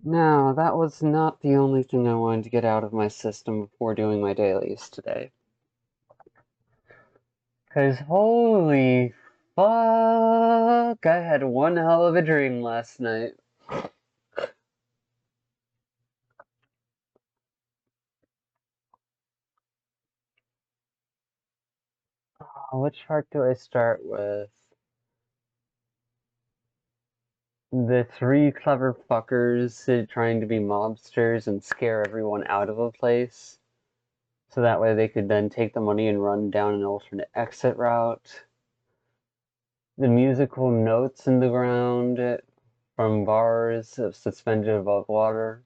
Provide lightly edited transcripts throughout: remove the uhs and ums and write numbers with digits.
Now, that was not the only thing I wanted to get out of my system before doing my dailies today. Because holy fuck, I had one hell of a dream last night. Which part do I start with? The three clever fuckers trying to be mobsters and scare everyone out of a place. So that way they could then take the money and run down an alternate exit route. The musical notes in the ground from bars suspended above water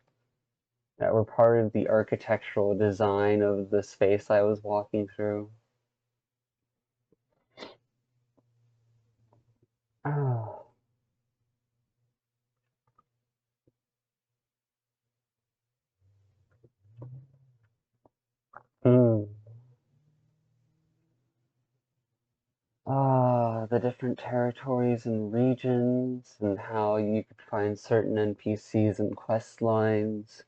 that were part of the architectural design of the space I was walking through. Oh. Mm. The different territories and regions, and how you could find certain NPCs and quest lines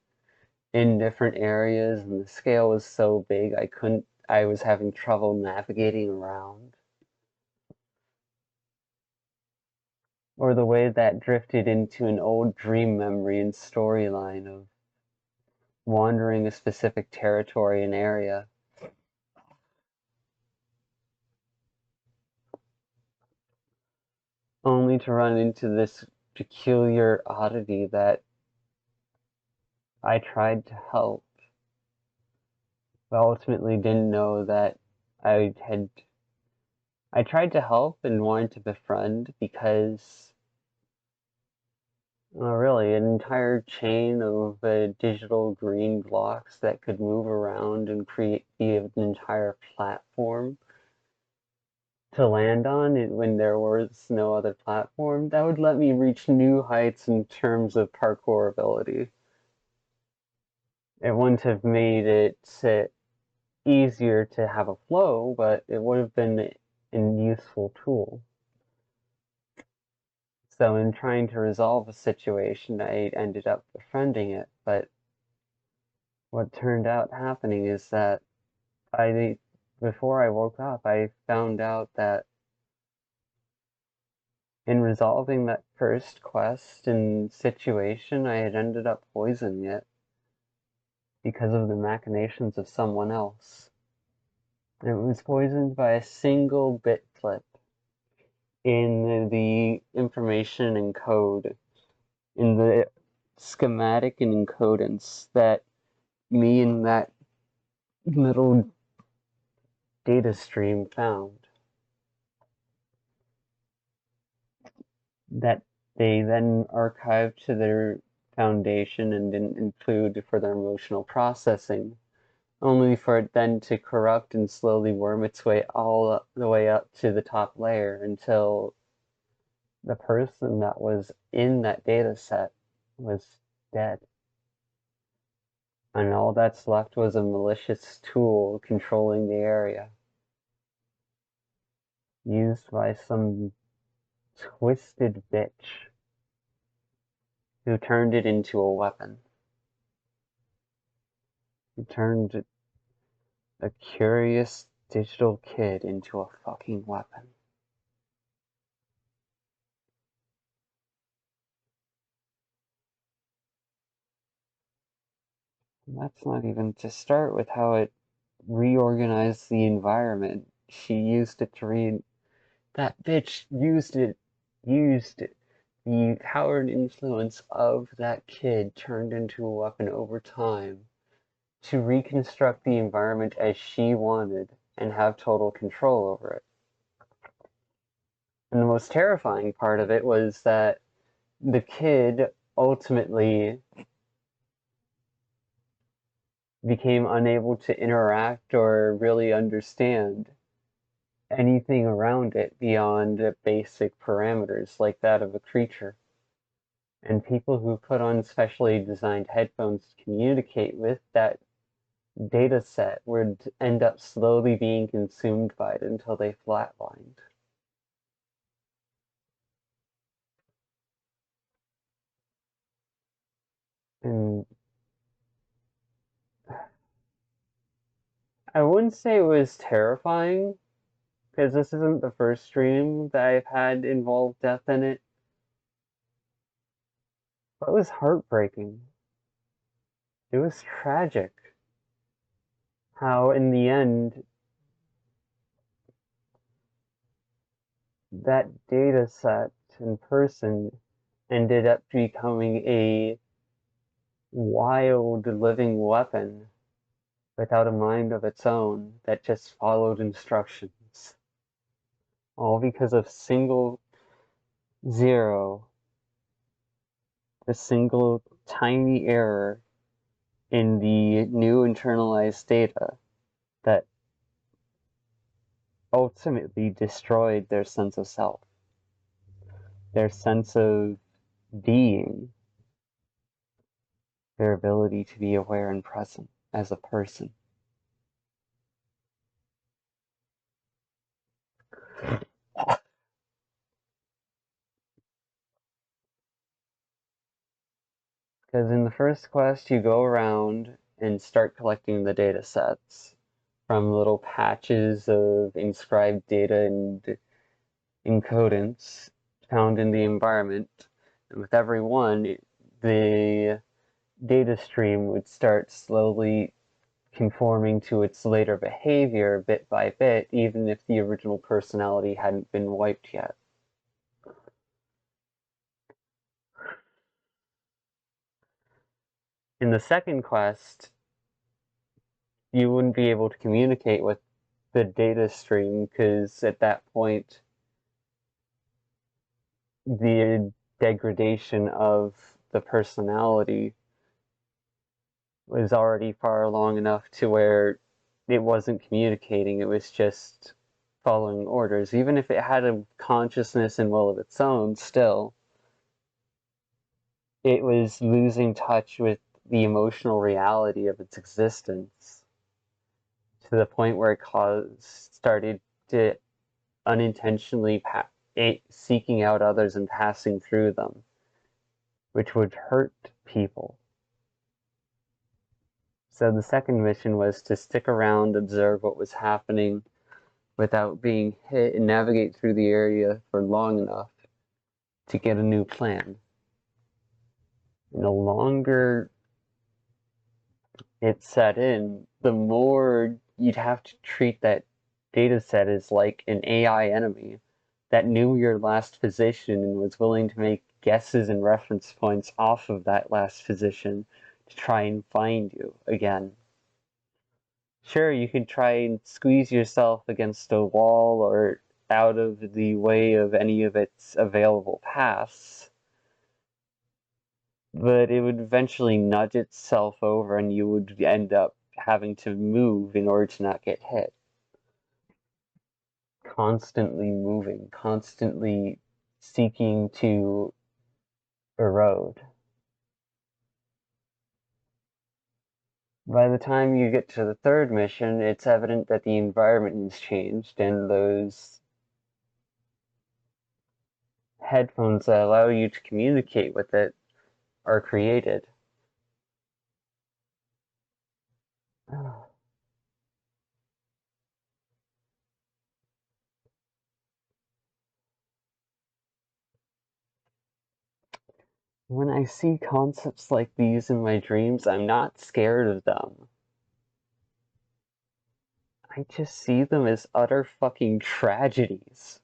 in different areas, and the scale was so big I was having trouble navigating around. Or the way that drifted into an old dream memory and storyline of wandering a specific territory and area, only to run into this peculiar oddity that I tried to help, but ultimately didn't know that I had. I tried to help and wanted to befriend because, well, really, an entire chain of digital green blocks that could move around and create an entire platform to land on it when there was no other platform, that would let me reach new heights in terms of parkour ability. It wouldn't have made it easier to have a flow, but it would have been a useful tool. So in trying to resolve a situation, I ended up befriending it, but what turned out happening is that before I woke up, I found out that in resolving that first quest and situation, I had ended up poisoning it because of the machinations of someone else. It was poisoned by a single bit clip in the information and code, in the schematic and encodance that me and that middle data stream found. That they then archived to their foundation and didn't include for their emotional processing, only for it then to corrupt and slowly worm its way all the way up to the top layer until the person that was in that data set was dead. And all that's left was a malicious tool controlling the area, used by some twisted bitch who turned it into a weapon. Who turned a curious digital kid into a fucking weapon. And that's not even to start with how it reorganized the environment. She used it to read. That bitch used it. The power and influence of that kid turned into a weapon over time to reconstruct the environment as she wanted and have total control over it. And the most terrifying part of it was that the kid ultimately became unable to interact or really understand anything around it beyond basic parameters like that of a creature. And people who put on specially designed headphones to communicate with that data set would end up slowly being consumed by it until they flatlined. And I wouldn't say it was terrifying, because this isn't the first dream that I've had involve death in it, but it was heartbreaking. It was tragic how, in the end, that data set and person ended up becoming a wild living weapon without a mind of its own that just followed instructions. All because of single zero, a single tiny error in the new internalized data that ultimately destroyed their sense of self, their sense of being, their ability to be aware and present as a person. Because in the first quest, you go around and start collecting the data sets from little patches of inscribed data and encodants found in the environment. And with every one, the data stream would start slowly conforming to its later behavior bit by bit, even if the original personality hadn't been wiped yet. In the second quest, you wouldn't be able to communicate with the data stream because at that point, the degradation of the personality was already far along enough to where it wasn't communicating, it was just following orders. Even if it had a consciousness and will of its own, still, it was losing touch with the emotional reality of its existence to the point where it started to unintentionally seeking out others and passing through them, which would hurt people. So the second mission was to stick around, observe what was happening without being hit, and navigate through the area for long enough to get a new plan. And the longer it set in, the more you'd have to treat that data set as like an AI enemy that knew your last position and was willing to make guesses and reference points off of that last position to try and find you again. Sure, you could try and squeeze yourself against a wall or out of the way of any of its available paths, but it would eventually nudge itself over and you would end up having to move in order to not get hit. Constantly moving, constantly seeking to erode. By the time you get to the third mission, it's evident that the environment has changed and those headphones that allow you to communicate with it are created. When I see concepts like these in my dreams, I'm not scared of them. I just see them as utter fucking tragedies.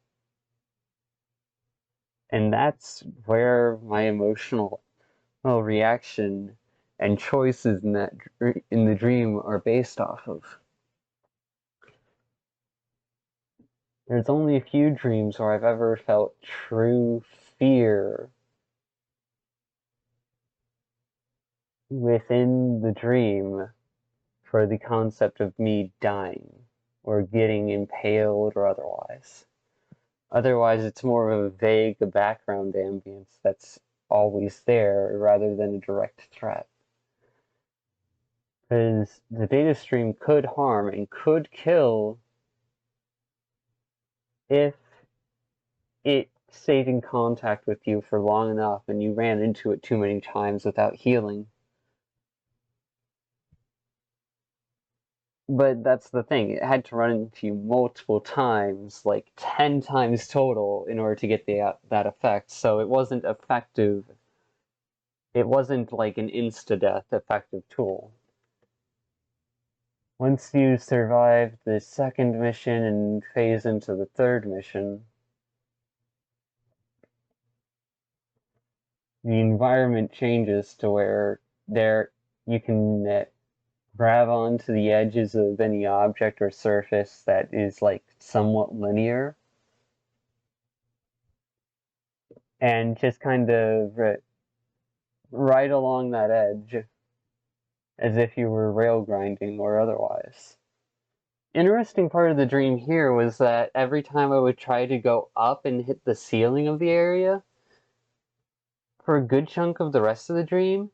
And that's where my emotional reaction and choices in the dream are based off of. There's only a few dreams where I've ever felt true fear within the dream for the concept of me dying or getting impaled or otherwise. Otherwise, it's more of a vague background ambience that's always there rather than a direct threat. Because the data stream could harm and could kill if it stayed in contact with you for long enough and you ran into it too many times without healing. But that's the thing, it had to run into you multiple times, like 10 times total, in order to get that effect, so it wasn't effective. It wasn't like an insta-death effective tool. Once you survive the second mission and phase into the third mission, the environment changes to where you can grab onto the edges of any object or surface that is like somewhat linear, and just kind of ride along that edge as if you were rail grinding or otherwise. Interesting part of the dream here was that every time I would try to go up and hit the ceiling of the area, for a good chunk of the rest of the dream,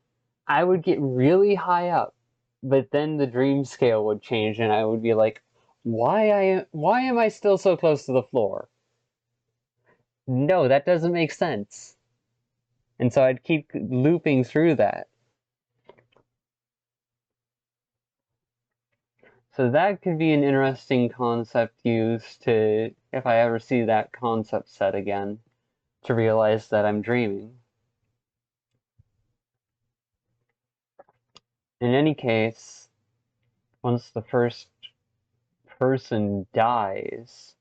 I would get really high up, but then the dream scale would change and I would be like, why am I still so close to the floor? No, that doesn't make sense. And so I'd keep looping through that. So that could be an interesting concept used to, if I ever see that concept set again, to realize that I'm dreaming. In any case, once the first person dies,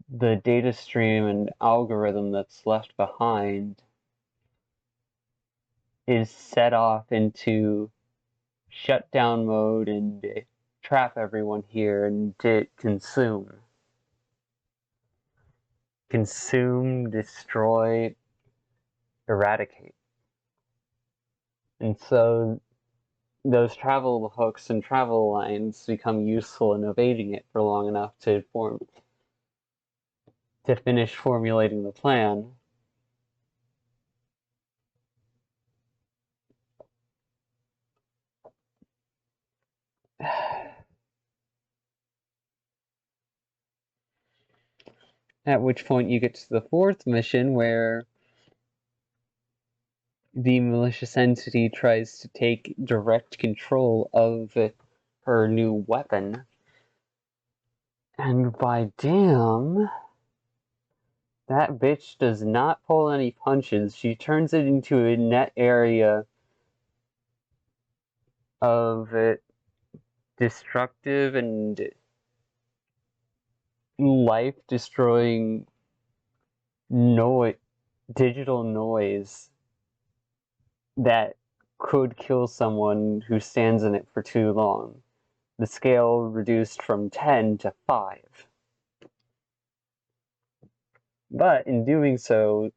the data stream and algorithm that's left behind is set off into shutdown mode and trap everyone here and consume. Consume, destroy, eradicate. And so those travel hooks and travel lines become useful in evading it for long enough to finish formulating the plan. At which point you get to the fourth mission where the malicious entity tries to take direct control of her new weapon. And by damn, that bitch does not pull any punches. She turns it into a net area of destructive and life-destroying digital noise that could kill someone who stands in it for too long. The scale reduced from 10 to 5. But in doing so,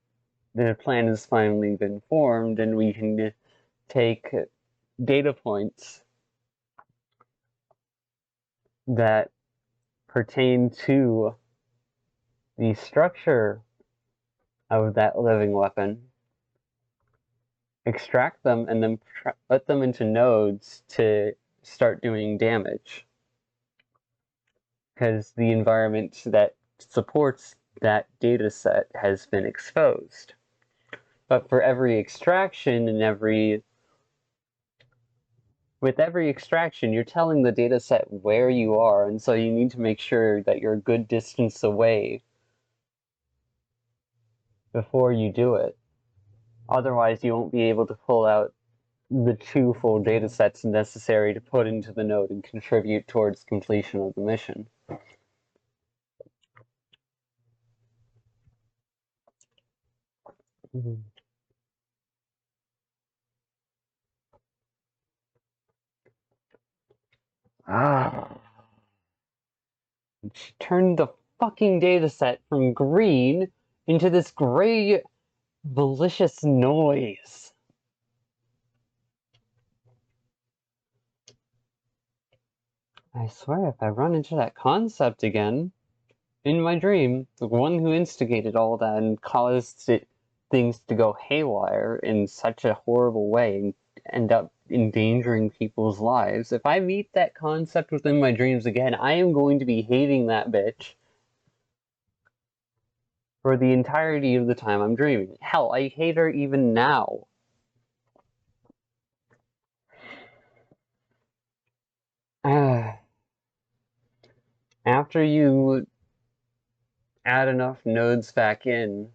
the plan has finally been formed, and we can take data points that pertain to the structure of that living weapon, extract them, and then put them into nodes to start doing damage. Because the environment that supports that data set has been exposed. But for every extraction and with every extraction, you're telling the data set where you are, and so you need to make sure that you're a good distance away before you do it. Otherwise, you won't be able to pull out the 2 full data sets necessary to put into the node and contribute towards completion of the mission. She turned the fucking dataset from green into this gray, malicious noise. I swear, if I run into that concept again, in my dream, the one who instigated all that and caused things to go haywire in such a horrible way and end up endangering people's lives, if I meet that concept within my dreams again, I am going to be hating that bitch for the entirety of the time I'm dreaming. Hell, I hate her even now. After you add enough nodes back in,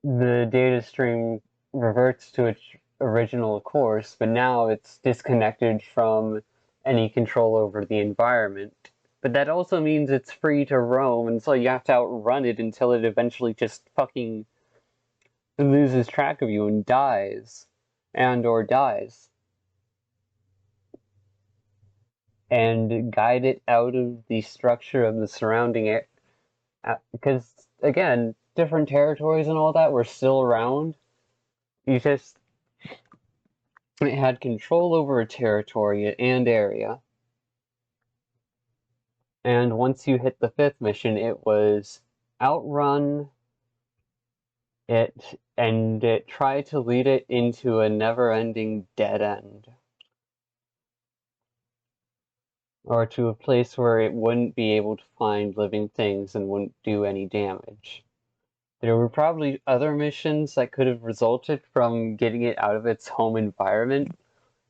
the data stream reverts to its original course, but now it's disconnected from any control over the environment. But that also means it's free to roam, and so you have to outrun it until it eventually just fucking loses track of you and dies. Or dies. And guide it out of the structure of the surrounding area. Because, again, different territories and all that were still around. It had control over a territory and area. And once you hit the 5th mission, it was outrun it, and it tried to lead it into a never-ending dead end. Or to a place where it wouldn't be able to find living things and wouldn't do any damage. There were probably other missions that could have resulted from getting it out of its home environment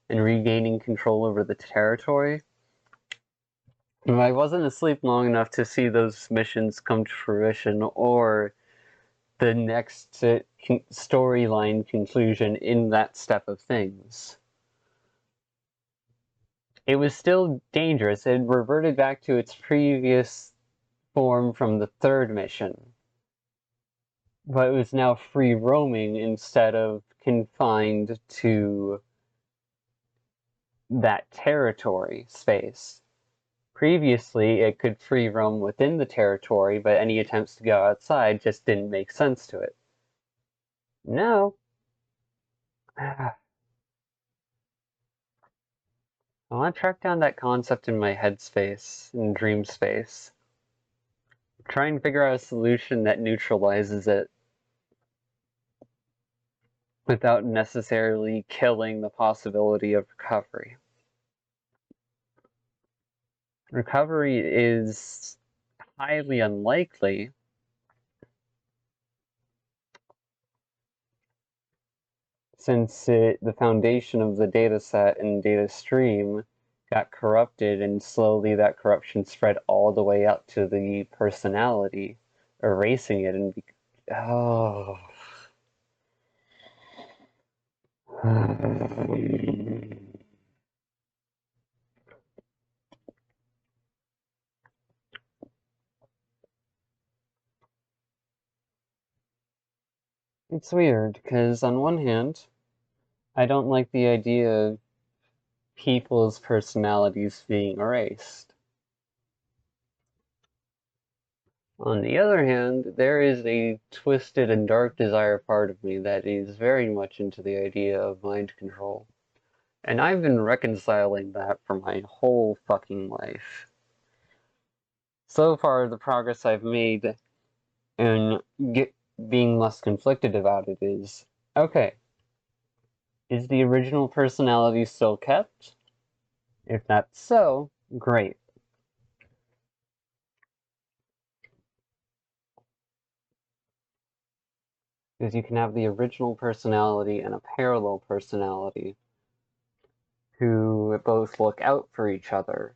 and regaining control over the territory. I wasn't asleep long enough to see those missions come to fruition or the next storyline conclusion in that step of things. It was still dangerous. It reverted back to its previous form from the 3rd mission. But it was now free roaming instead of confined to that territory space. Previously, it could free roam within the territory, but any attempts to go outside just didn't make sense to it. Now, I want to track down that concept in my headspace, in dream space. Try and figure out a solution that neutralizes it without necessarily killing the possibility of recovery. Recovery is highly unlikely, since the foundation of the dataset and data stream got corrupted, and slowly that corruption spread all the way up to the personality, erasing it and oh. It's weird, because on one hand, I don't like the idea of people's personalities being erased. On the other hand, there is a twisted and dark desire part of me that is very much into the idea of mind control. And I've been reconciling that for my whole fucking life. So far, the progress I've made in being less conflicted about it is, okay, is the original personality still kept? If that's so, great. Because you can have the original personality and a parallel personality who both look out for each other.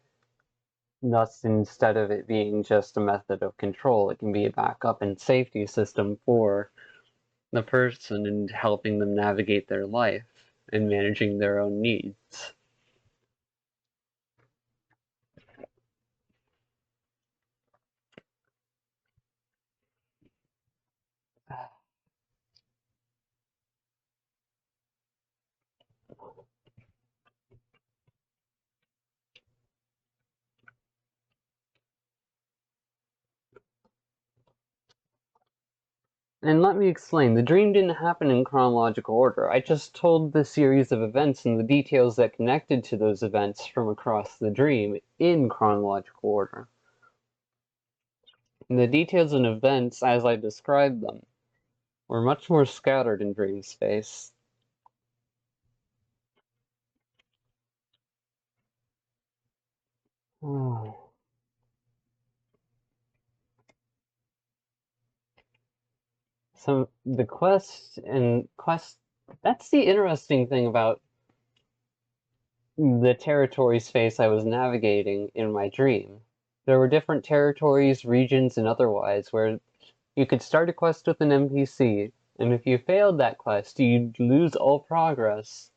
Thus, instead of it being just a method of control, it can be a backup and safety system for the person and helping them navigate their life and managing their own needs. And let me explain, the dream didn't happen in chronological order. I just told the series of events and the details that connected to those events from across the dream in chronological order. And the details and events, as I described them, were much more scattered in dream space. Oh. So the quest, that's the interesting thing about the territory space I was navigating in my dream. There were different territories, regions, and otherwise where you could start a quest with an NPC, and if you failed that quest, you'd lose all progress.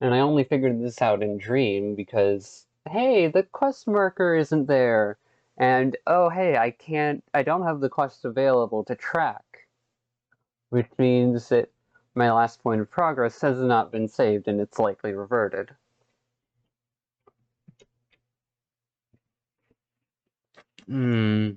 And I only figured this out in Dream because, hey, the quest marker isn't there. And, oh, hey, I don't have the quest available to track. Which means that my last point of progress has not been saved and it's likely reverted. Hmm.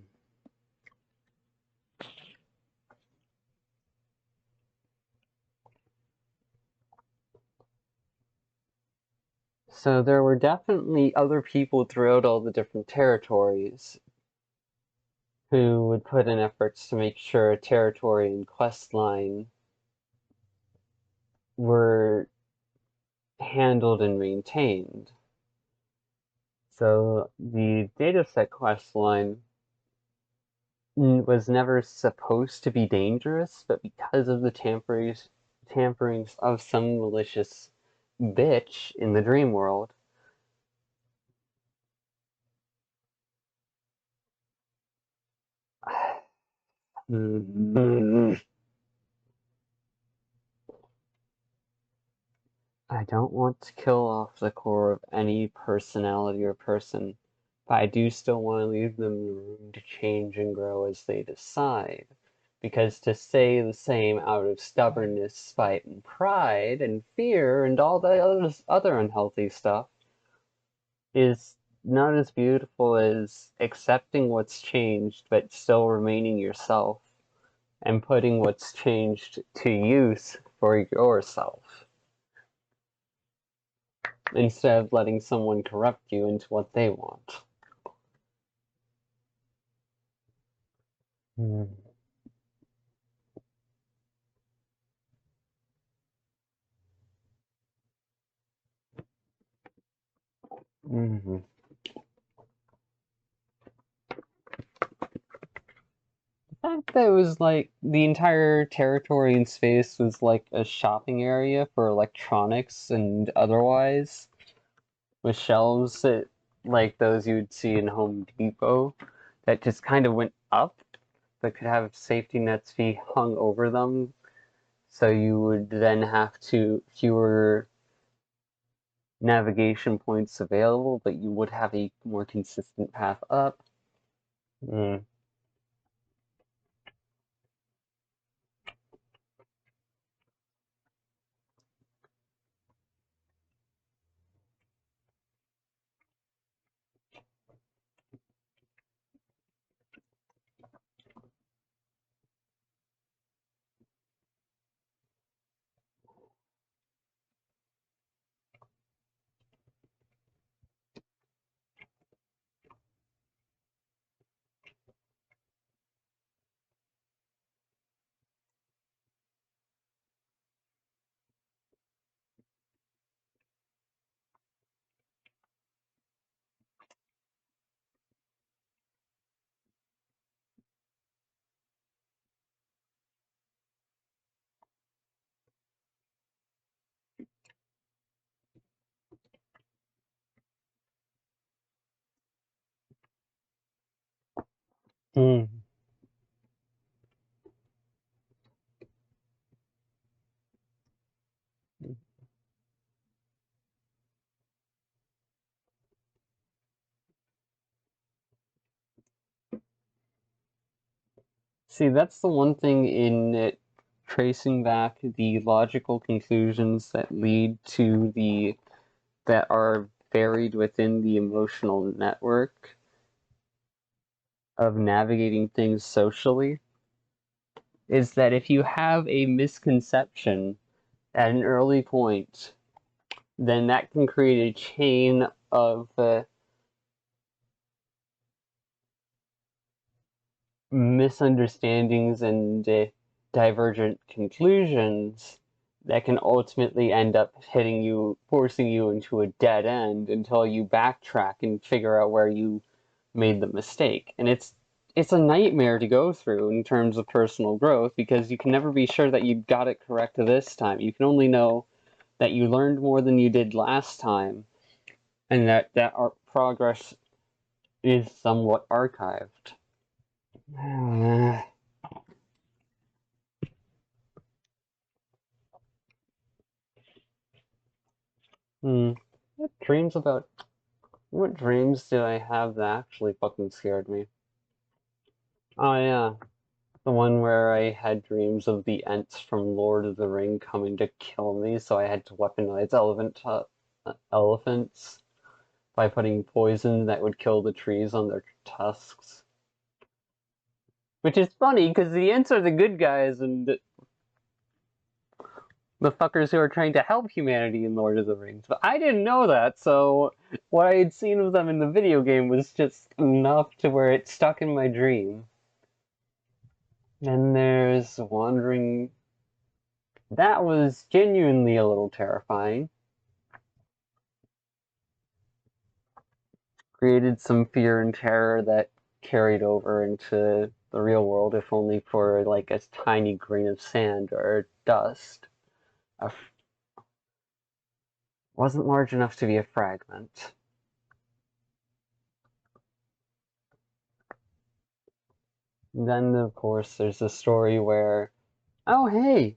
So there were definitely other people throughout all the different territories who would put in efforts to make sure a territory and quest line were handled and maintained. So the dataset quest line was never supposed to be dangerous, but because of the tamperings of some malicious bitch in the dream world, I don't want to kill off the core of any personality or person, but I do still want to leave them the room to change and grow as they decide. Because to stay the same out of stubbornness, spite, and pride, and fear, and all the other unhealthy stuff is not as beautiful as accepting what's changed, but still remaining yourself, and putting what's changed to use for yourself, instead of letting someone corrupt you into what they want. Mm. Mm-hmm. The fact that it was like the entire territory and space was like a shopping area for electronics and otherwise, with shelves that, like those you would see in Home Depot, that just kind of went up, that could have safety nets be hung over them, so you would then have to fewer navigation points available, but you would have a more consistent path up. Mm. Mm. See, that's the one thing in it, tracing back the logical conclusions that lead to that are buried within the emotional network of navigating things socially, is that if you have a misconception at an early point, then that can create a chain of misunderstandings and divergent conclusions that can ultimately end up hitting you, forcing you into a dead end until you backtrack and figure out where you made the mistake. And it's a nightmare to go through in terms of personal growth because you can never be sure that you got it correct this time. You can only know that you learned more than you did last time, and that our progress is somewhat archived. Hmm. What dreams did I have that actually fucking scared me? Oh yeah, the one where I had dreams of the Ents from Lord of the Ring coming to kill me, so I had to weaponize elephants by putting poison that would kill the trees on their tusks. Which is funny, because the Ents are the good guys and the fuckers who are trying to help humanity in Lord of the Rings. But I didn't know that, so what I had seen of them in the video game was just enough to where it stuck in my dream. And there's Wandering. That was genuinely a little terrifying. Created some fear and terror that carried over into the real world, if only for like a tiny grain of sand or dust. Wasn't large enough to be a fragment. Then, of course, there's the story where, oh hey,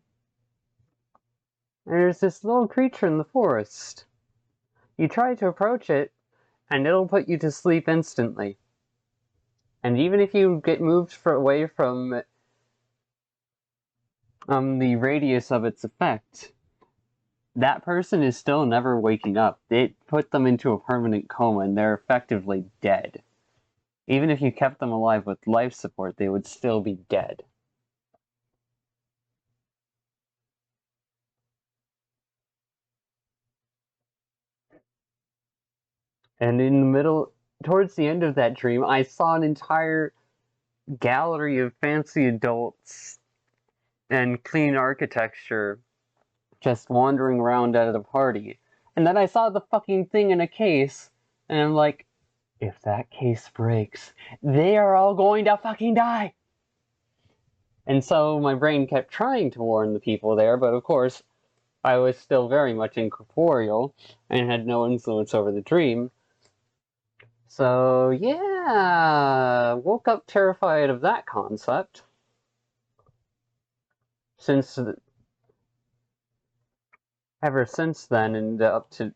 there's this little creature in the forest. You try to approach it, and it'll put you to sleep instantly. And even if you get moved away from the radius of its effect, that person is still never waking up. It put them into a permanent coma, and they're effectively dead. Even if you kept them alive with life support, they would still be dead. And in the middle, towards the end of that dream, I saw an entire gallery of fancy adults and clean architecture just wandering around at a party. And then I saw the fucking thing in a case, and I'm like, if that case breaks, they are all going to fucking die! And so my brain kept trying to warn the people there, but of course, I was still very much incorporeal and had no influence over the dream. So, yeah, woke up terrified of that concept. Since ever since then, and up to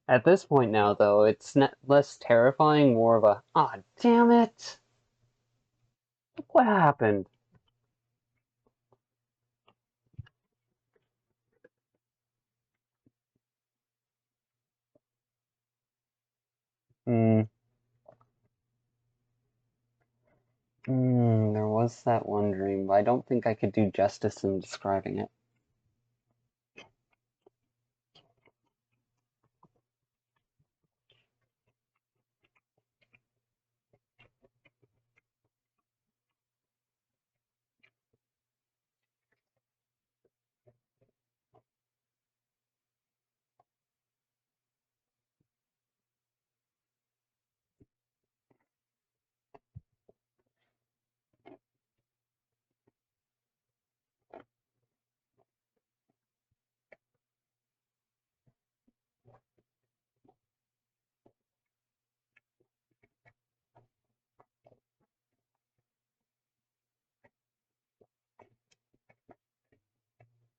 at this point now, though, it's less terrifying, more of a, ah, damn it! Look what happened. There was that one dream, but I don't think I could do justice in describing it.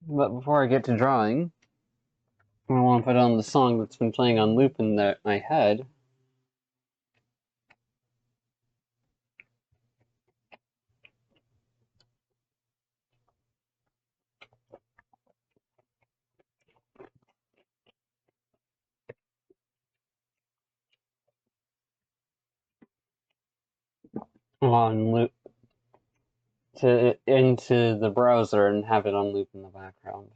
But before I get to drawing, I want to put on the song that's been playing on loop in my head. On loop into the browser and have it on loop in the background.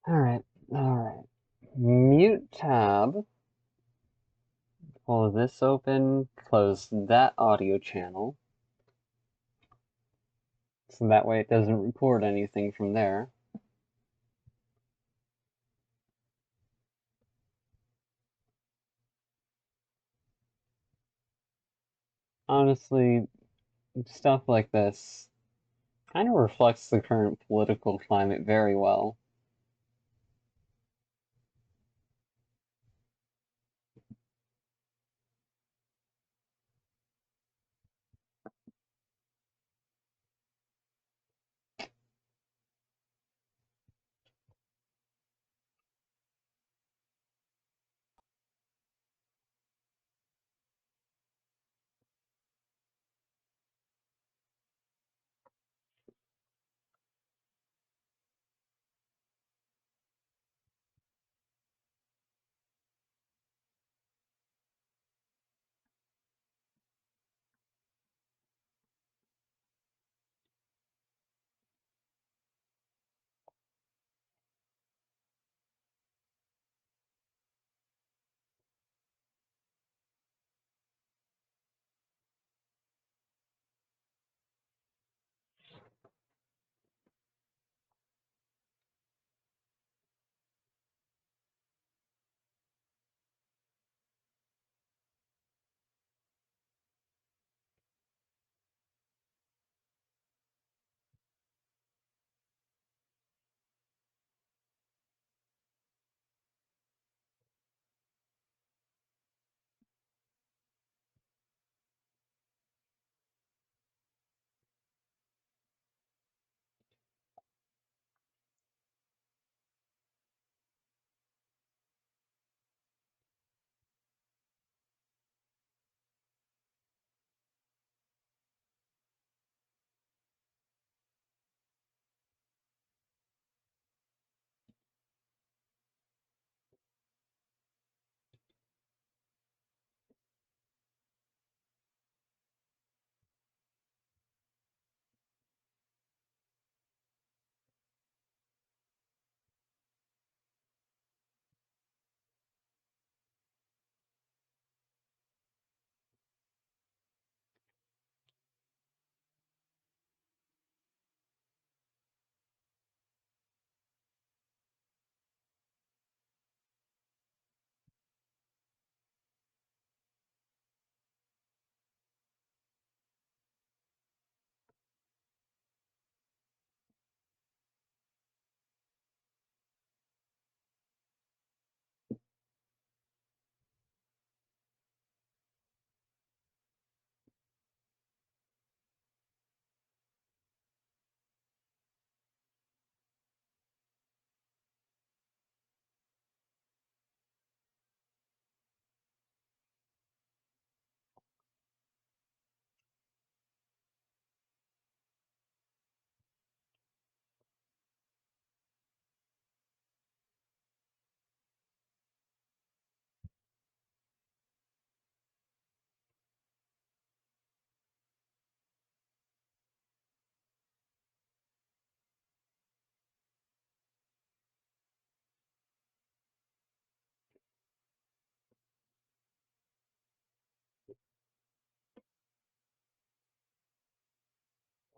Alright, alright. Mute tab. Pull this open, close that audio channel. So that way it doesn't record anything from there. Honestly, stuff like this kind of reflects the current political climate very well.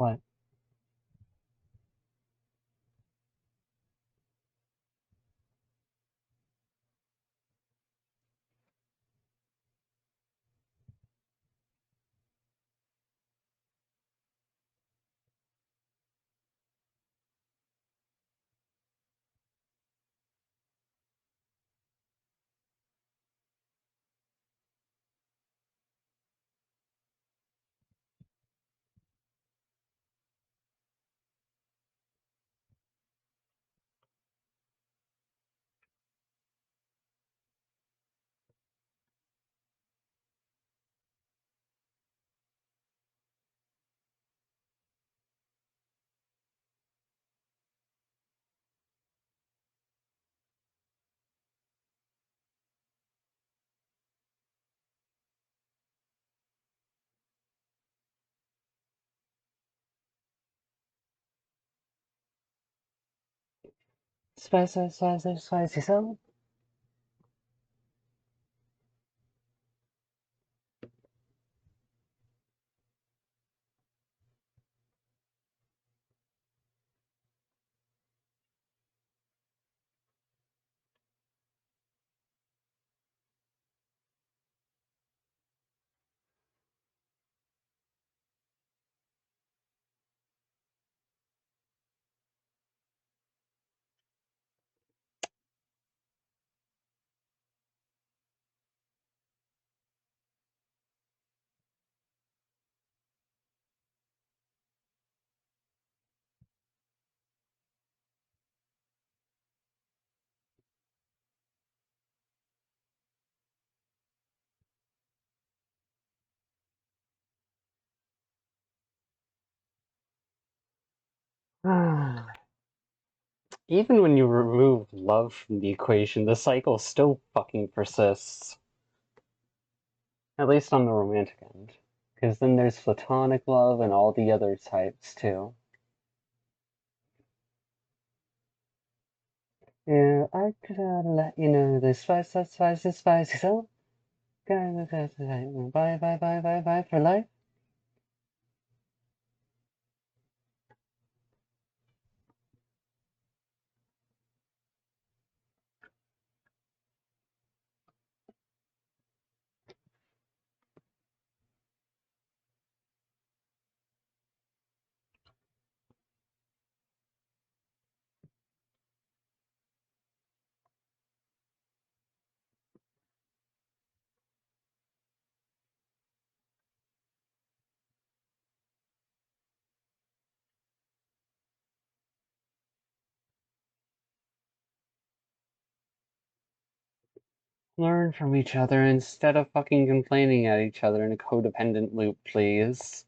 What? Spicy so. Even when you remove love from the equation, the cycle still fucking persists. At least on the romantic end. Because then there's platonic love and all the other types too. Yeah, I could let you know the spicy so. Bye, bye, bye, bye, bye for life. Learn from each other instead of fucking complaining at each other in a codependent loop, please.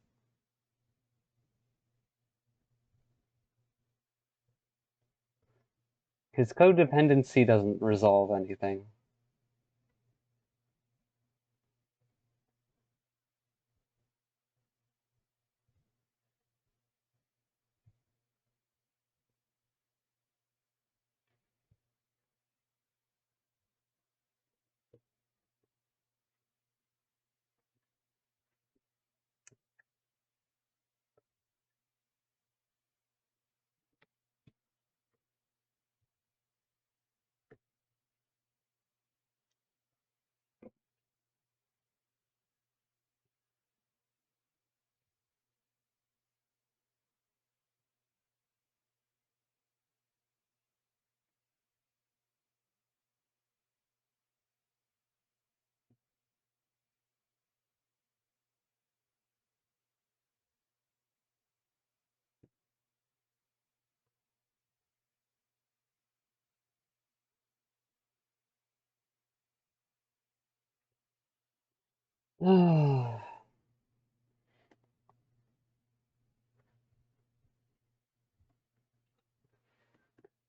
Because codependency doesn't resolve anything.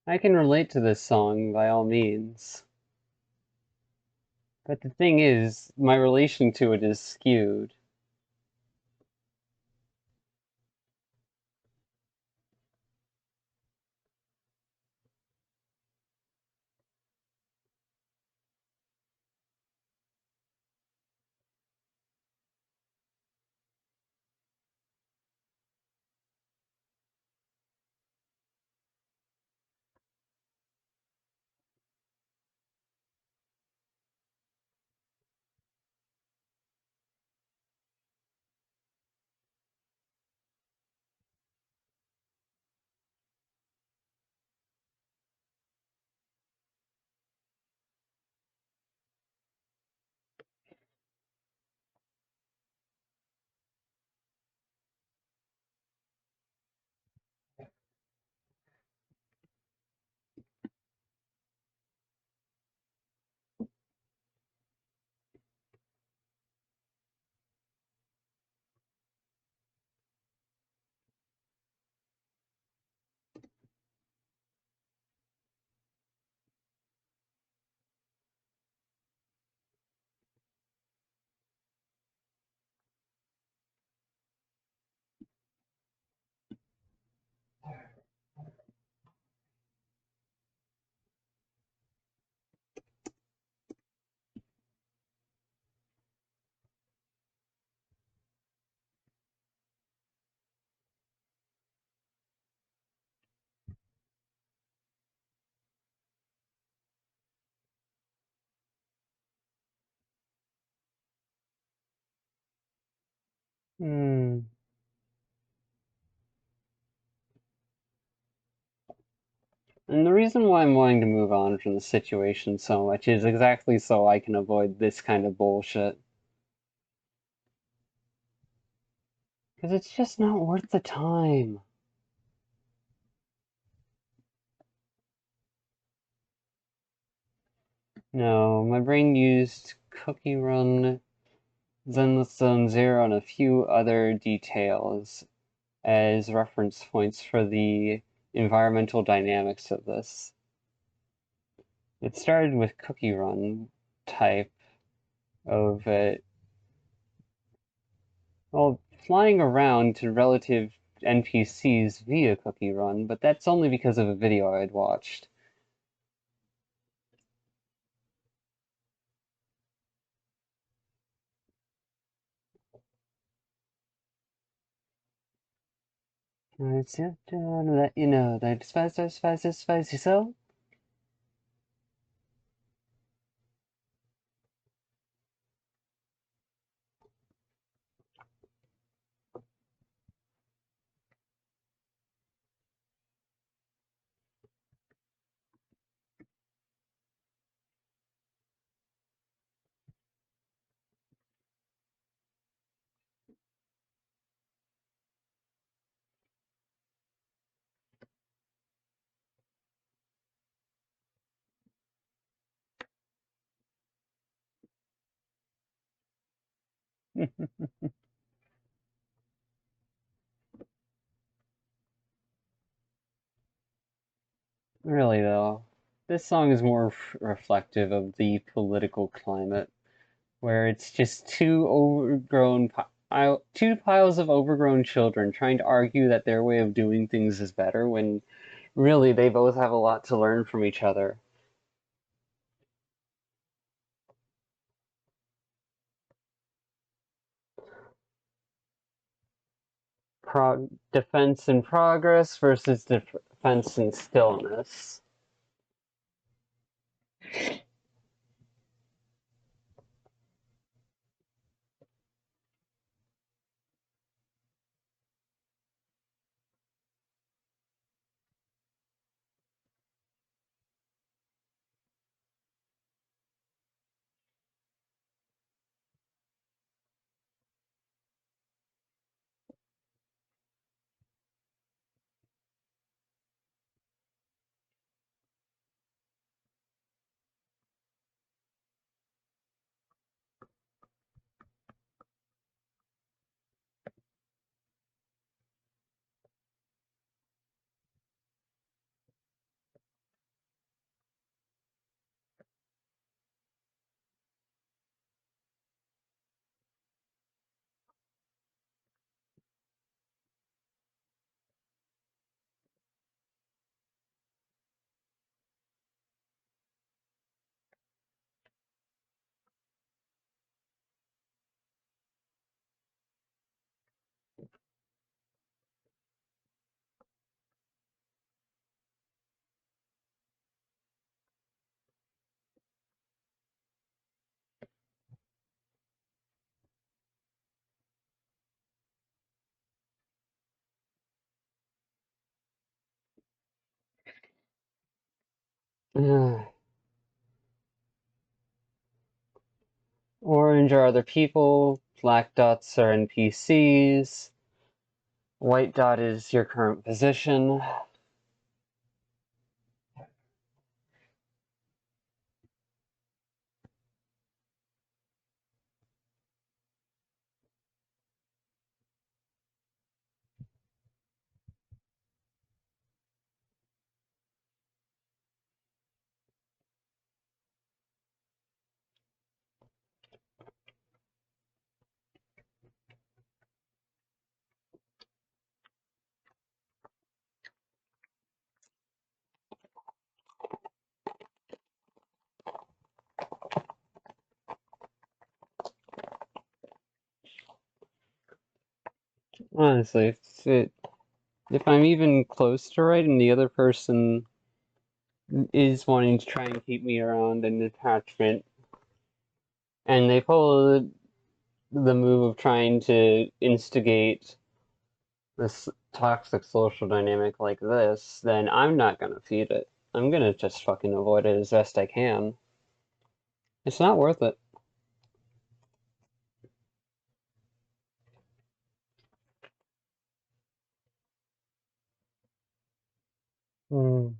I can relate to this song by all means. But the thing is, my relation to it is skewed. Hmm. And the reason why I'm wanting to move on from the situation so much is exactly so I can avoid this kind of bullshit. Because it's just not worth the time. No, my brain used Cookie Run, Zenless Zone Zero, and a few other details as reference points for the environmental dynamics of this. It started with Cookie Run type of well, flying around to relative NPCs via Cookie Run, but that's only because of a video I'd watched. It's just to let you know that I despise yourself. Really, though, this song is more reflective of the political climate, where it's just two piles of overgrown children trying to argue that their way of doing things is better when really they both have a lot to learn from each other. Defense in progress versus defense in stillness. Orange are other people, black dots are NPCs, white dot is your current position. Honestly, if I'm even close to right and the other person is wanting to try and keep me around an attachment, and they pull the move of trying to instigate this toxic social dynamic like this, then I'm not gonna feed it. I'm gonna just fucking avoid it as best I can. It's not worth it. Mm.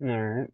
Alright.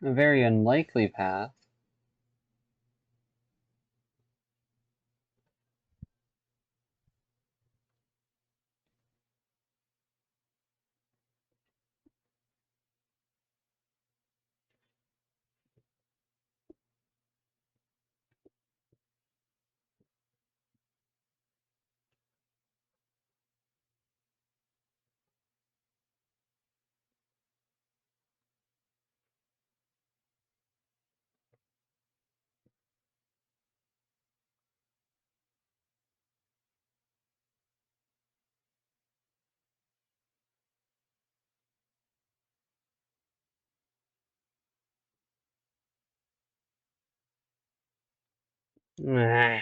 A very unlikely path. Ah.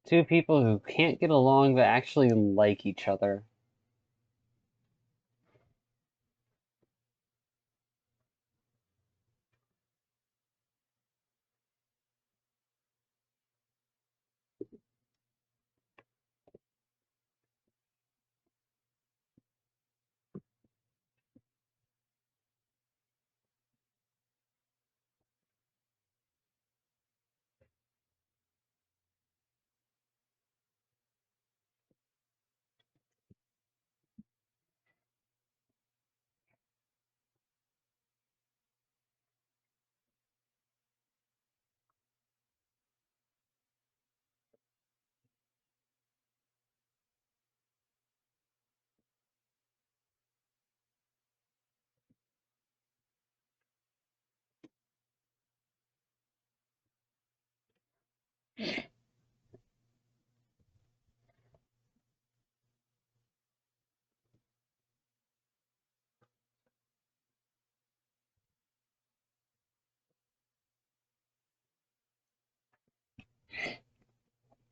Two people who can't get along but actually like each other.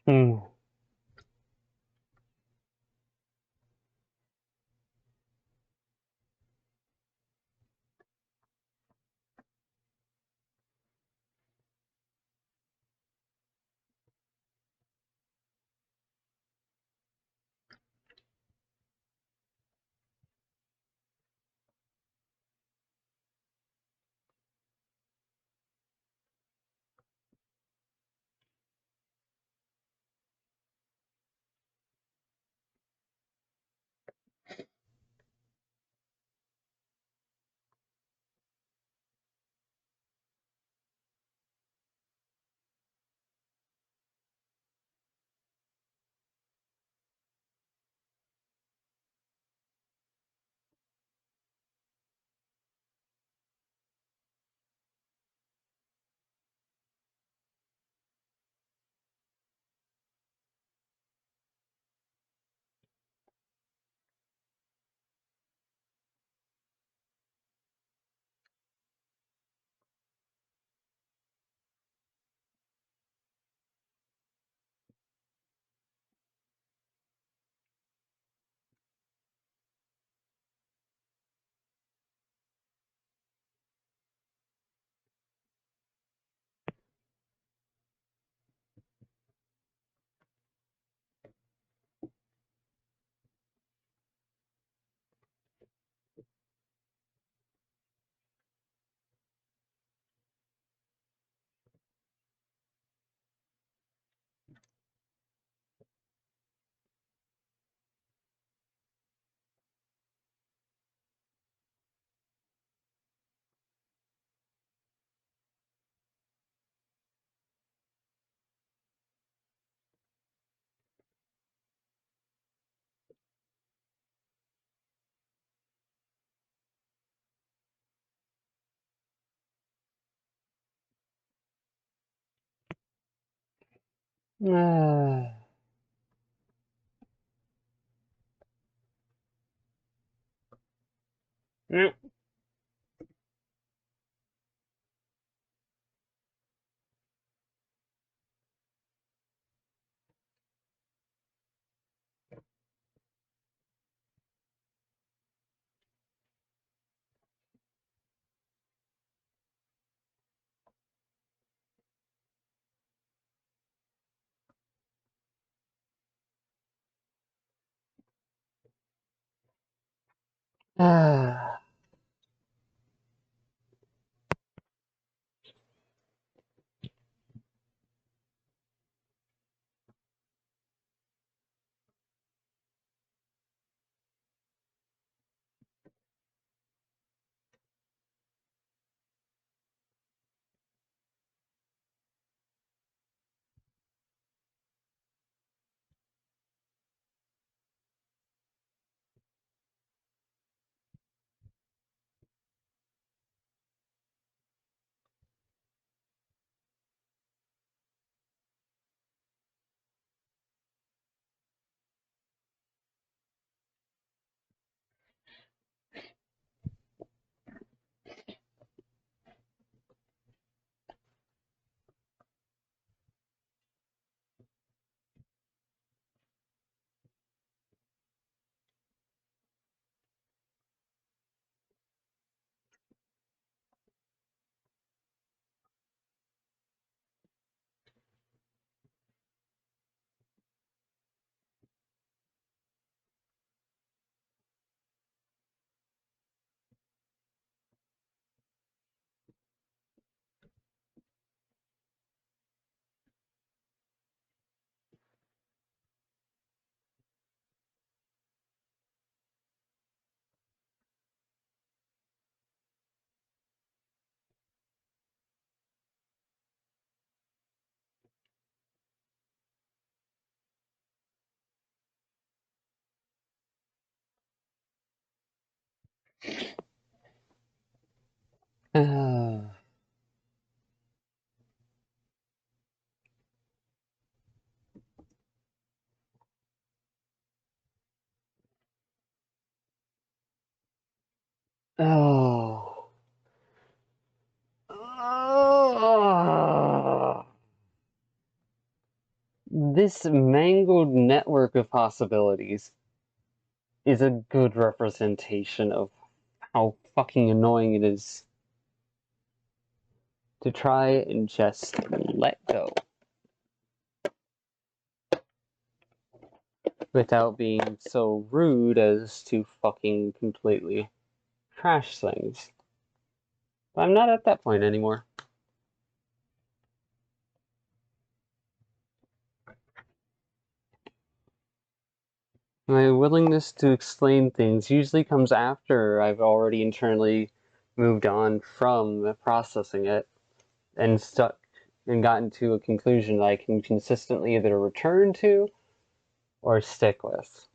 Hmm. Ah. Oh. Oh. This mangled network of possibilities is a good representation of how fucking annoying it is to try and just let go without being so rude as to fucking completely trash things. But I'm not at that point anymore. My willingness to explain things usually comes after I've already internally moved on from processing it and stuck and gotten to a conclusion that I can consistently either return to or stick with.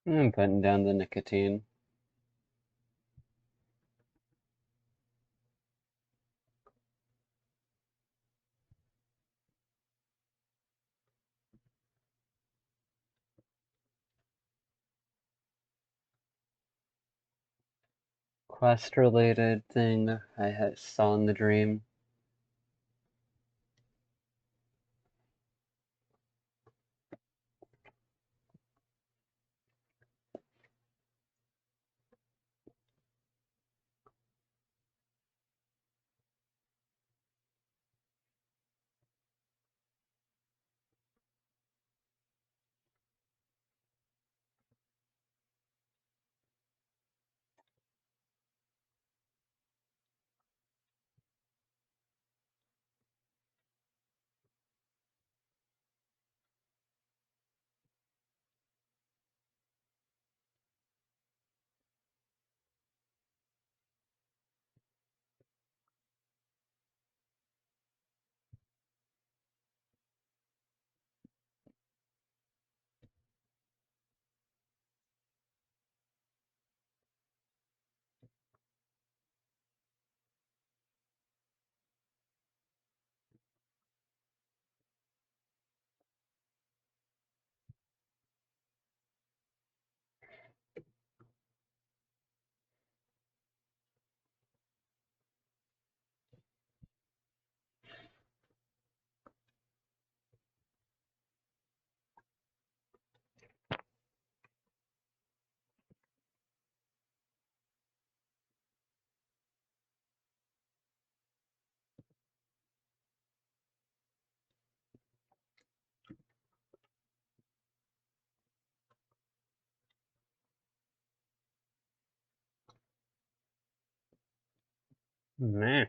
I'm putting down the nicotine. Quest related thing I saw in the dream. Man.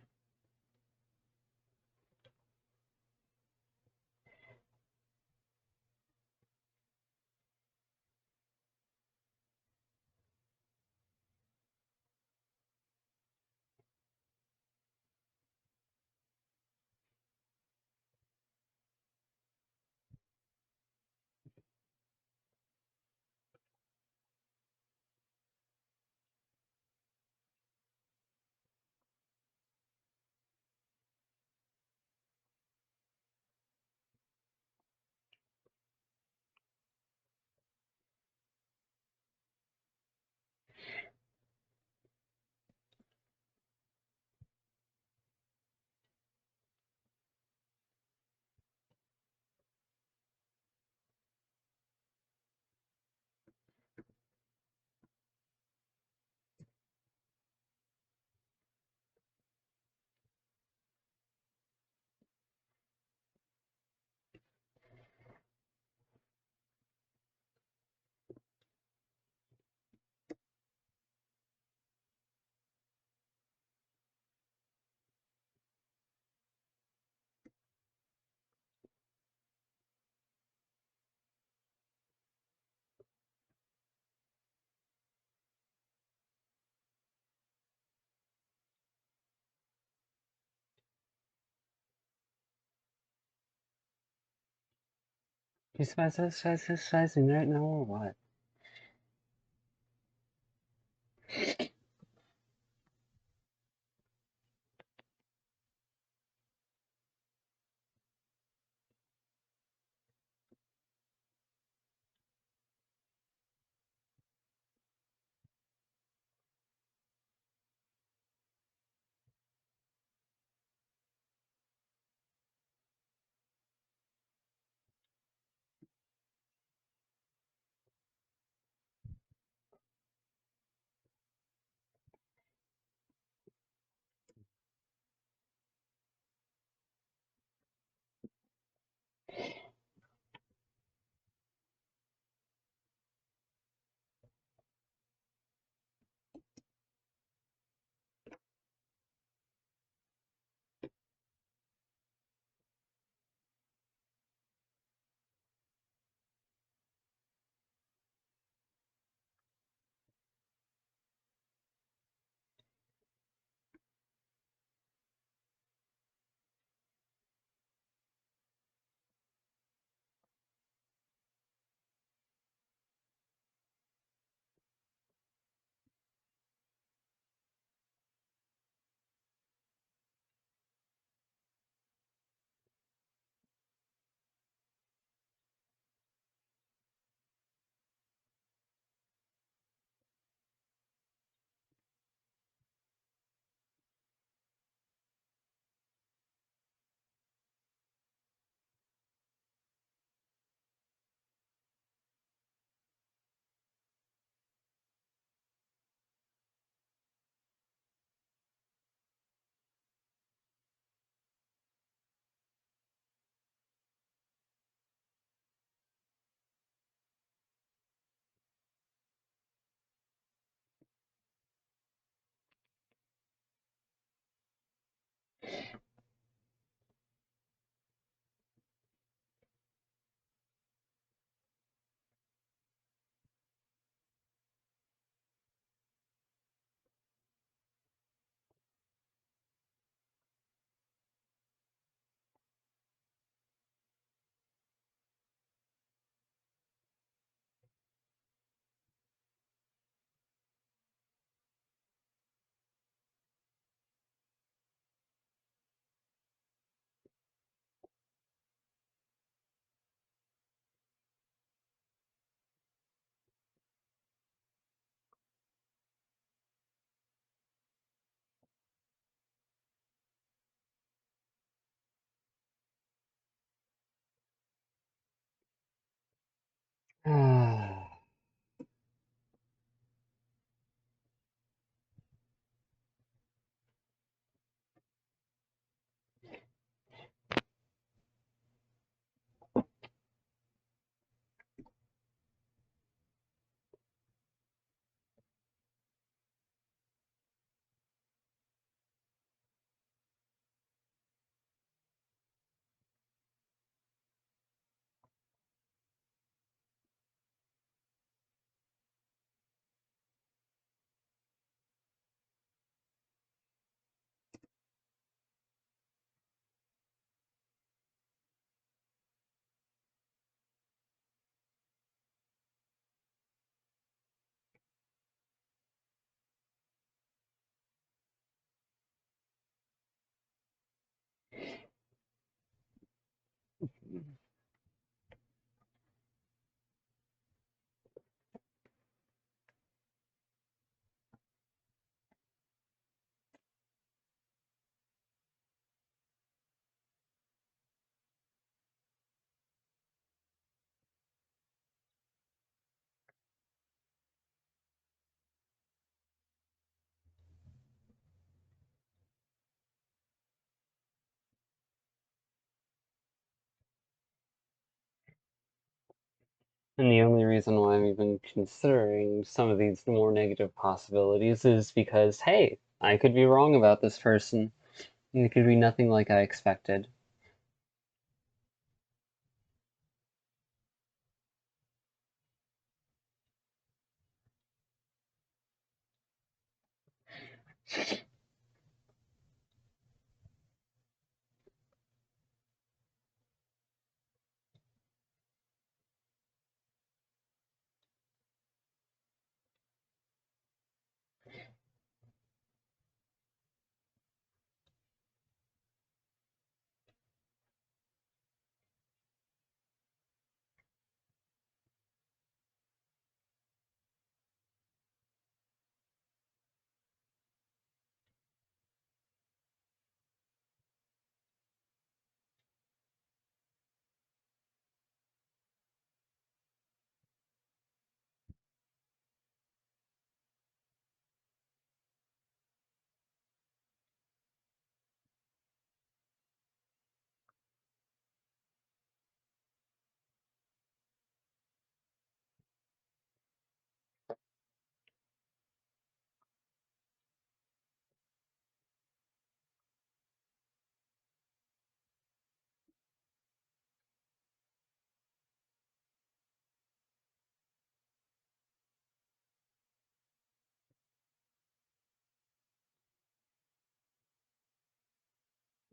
You specializing right now or what? And the only reason why I'm even considering some of these more negative possibilities is because, hey, I could be wrong about this person. It could be nothing like I expected.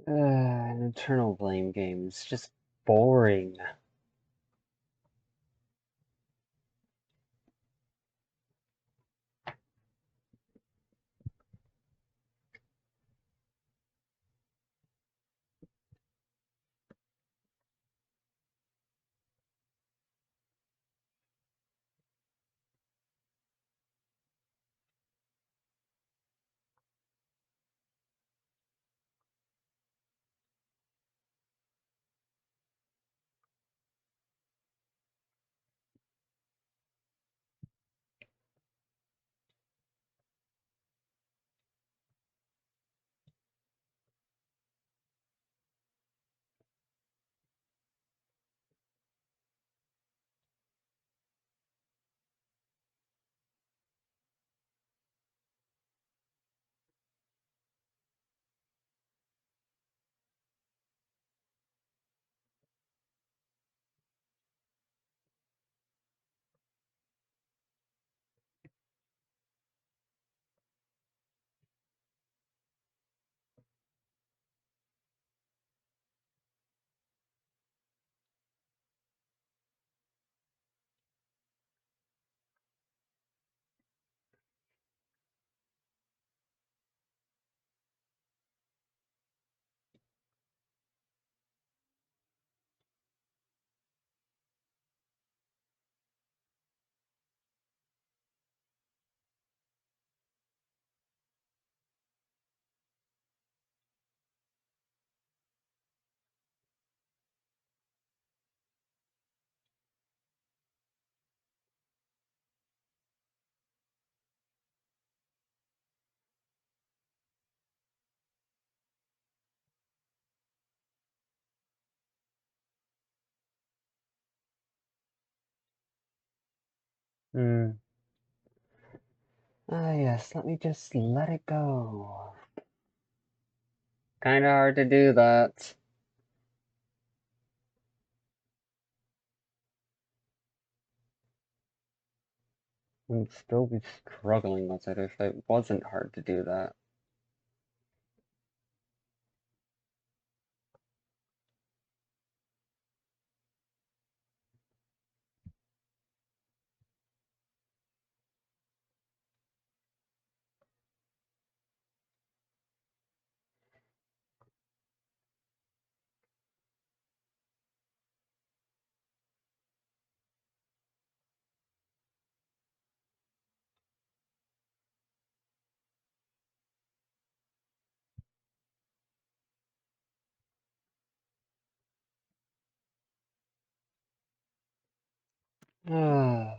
An eternal blame game is just boring. Hmm. Ah, yes, let me just let it go. Kinda hard to do that. I'd still be struggling with it if it wasn't hard to do that. Ah.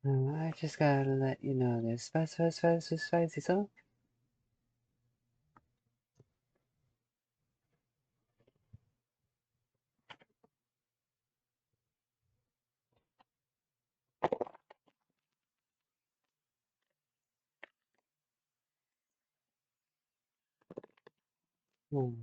I just gotta let you know this spicy so. Hmm.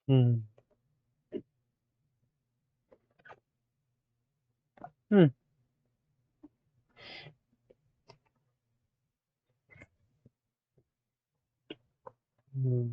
Hmm. Hmm. Hmm.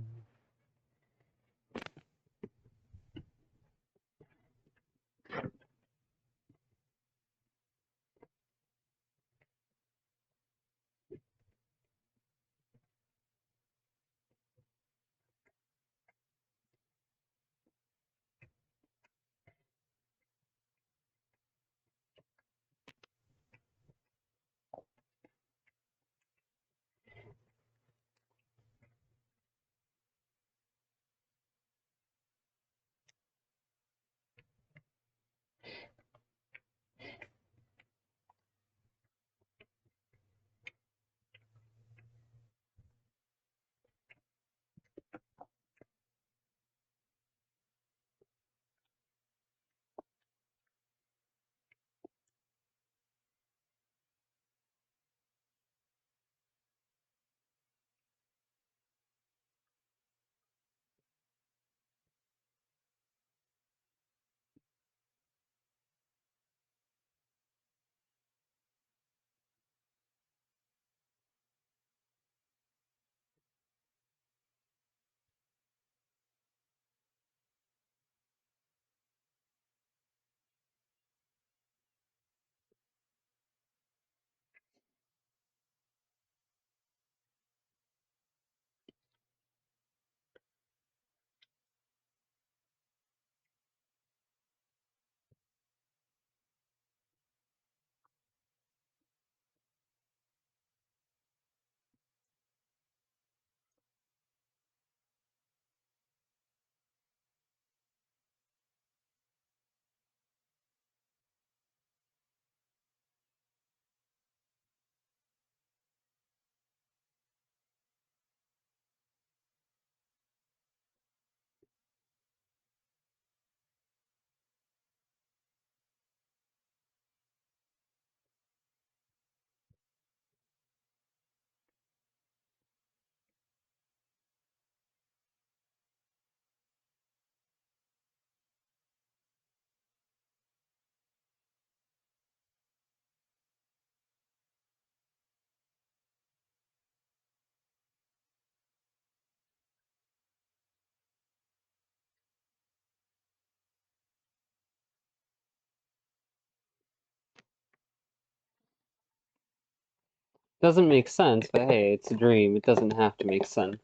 Doesn't make sense, but hey, it's a dream. It doesn't have to make sense.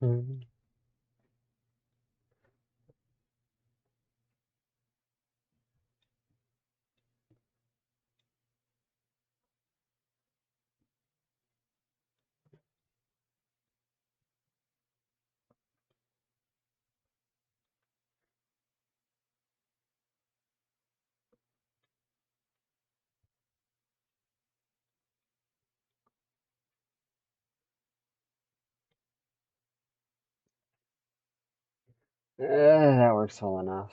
Mm. That works well enough.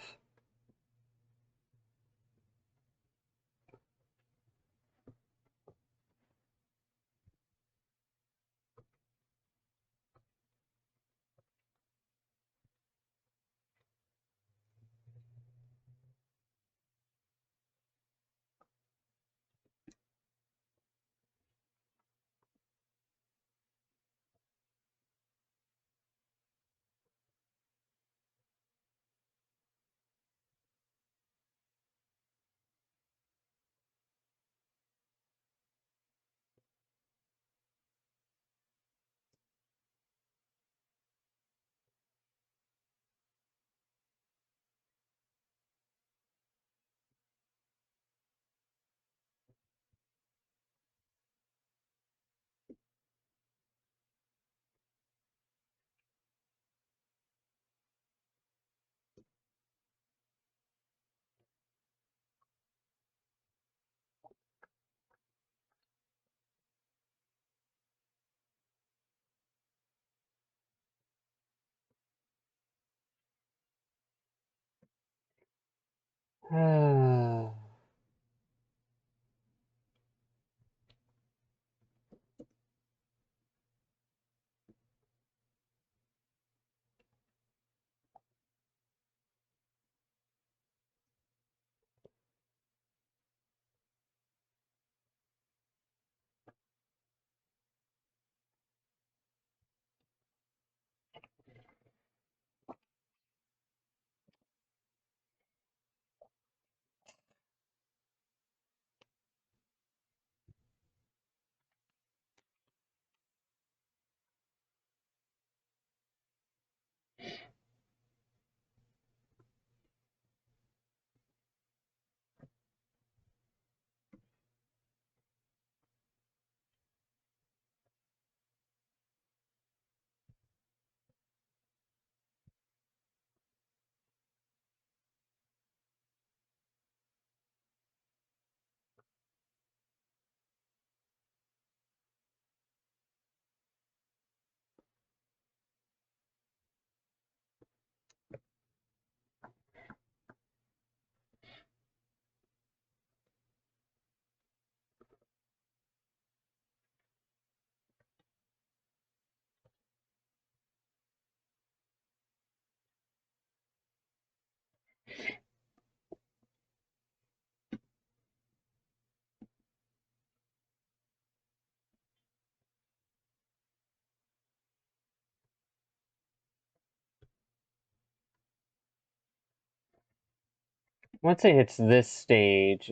Once it hits this stage,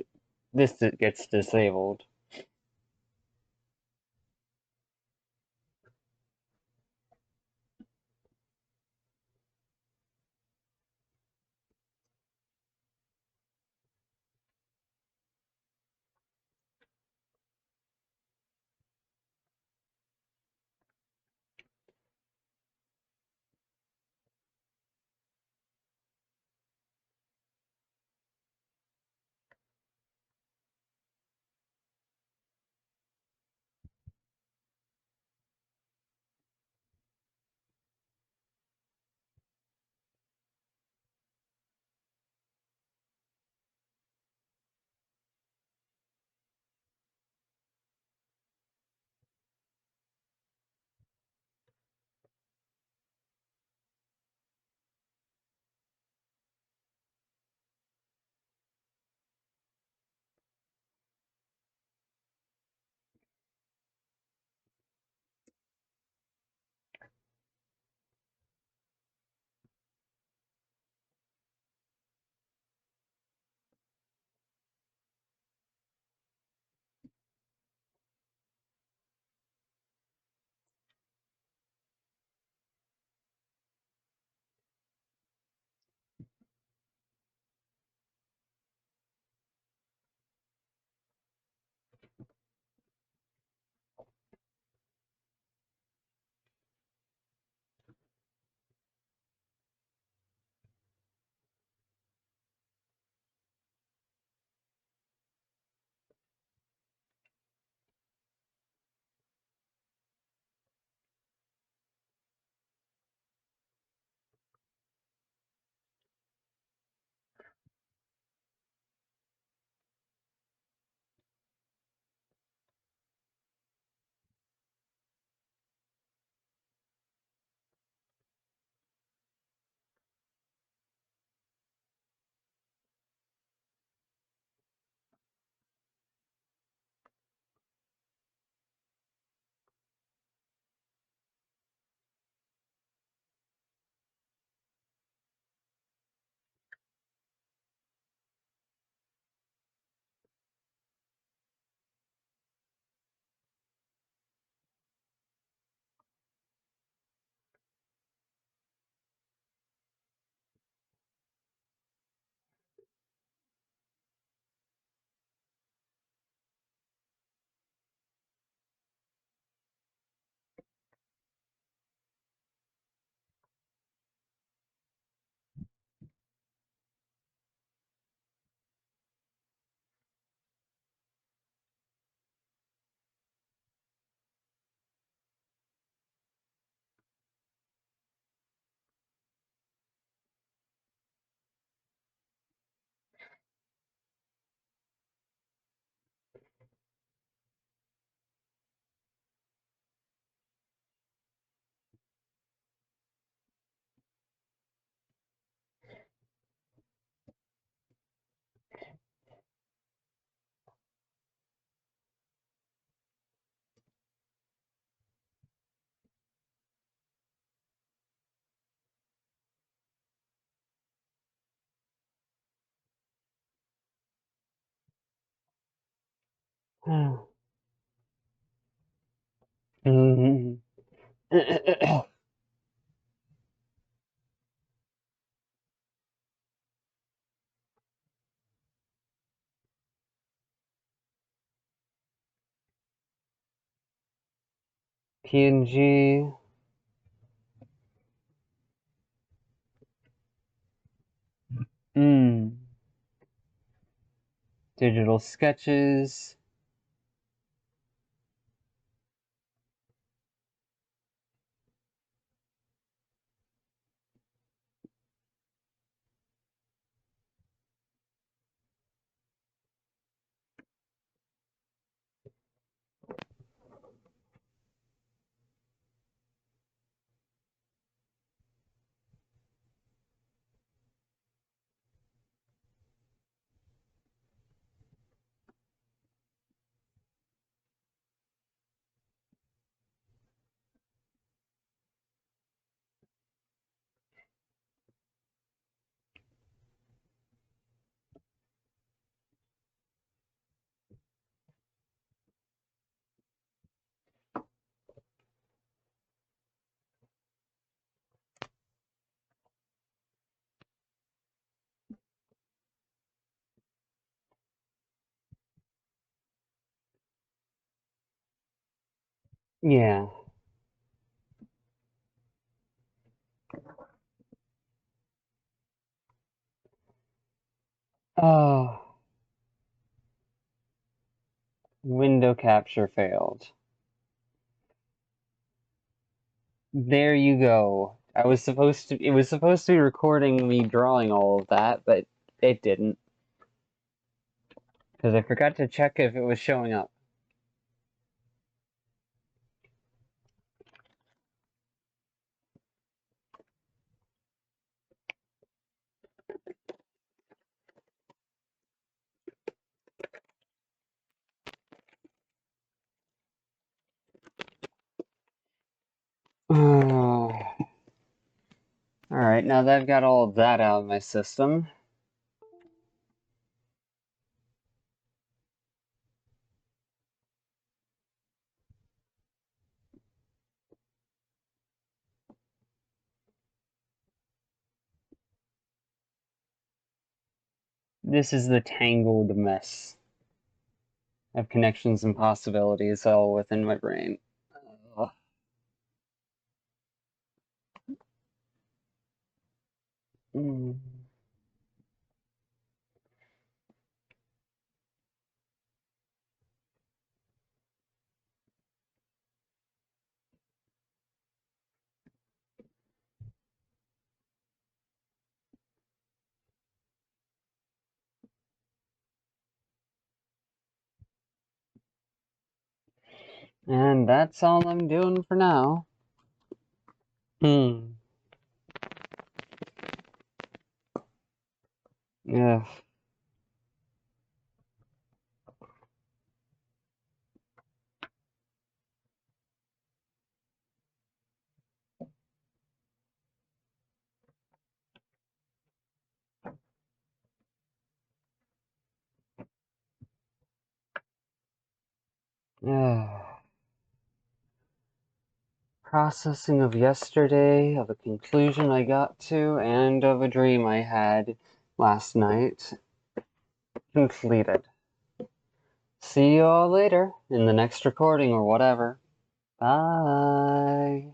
this gets disabled. PNG. Digital sketches. Yeah. Oh, window capture failed. There you go. It was supposed to be recording me drawing all of that, but it didn't. Because I forgot to check if it was showing up. Alright, now that I've got all of that out of my system, this is the tangled mess of connections and possibilities all within my brain. Ugh. Mm. And that's all I'm doing for now. Hmm. Yeah. Yeah. Processing of yesterday, of a conclusion I got to, and of a dream I had last night. Completed. See you all later in the next recording or whatever. Bye.